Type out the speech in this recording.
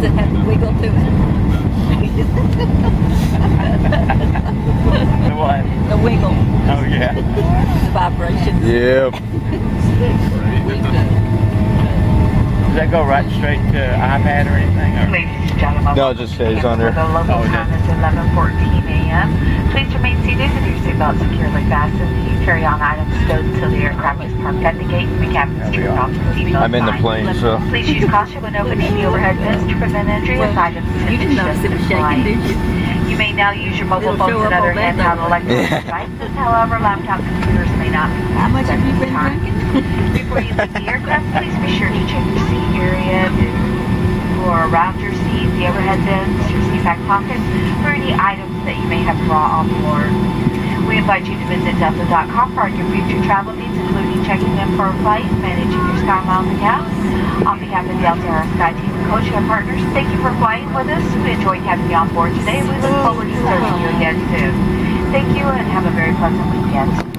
Does it have to wiggle to it? The what? The wiggle. Oh yeah. The vibration. Yep. Does that go right straight to iPad or anything? Or? Ladies and gentlemen, No, it just stays under. The local time is 11:14 a.m. Please remain seated with your seatbelt securely fastened. You carry on items stowed until the aircraft is parked at the gate and the cabin is turned off. I'm in the plane, so. Please use caution when opening the overhead bins to prevent injury as items. You didn't notice it was shaking, did you? You may now use your mobile It'll phones and other handheld electronic Yeah. devices. However, laptop computers may not be How much have you been drinking? Before you leave the aircraft, please be sure to check your seat area or around your seat, the overhead bins, your seat back pockets, or any items that you may have brought on board. We invite you to visit Delta.com for your future travel needs, including checking in for a flight, managing your Sky Miles accounts. On behalf of Delta, our Sky team and coaching partners, thank you for flying with us. We enjoyed having you on board today. We look forward to serving you again soon. Thank you and have a very pleasant weekend.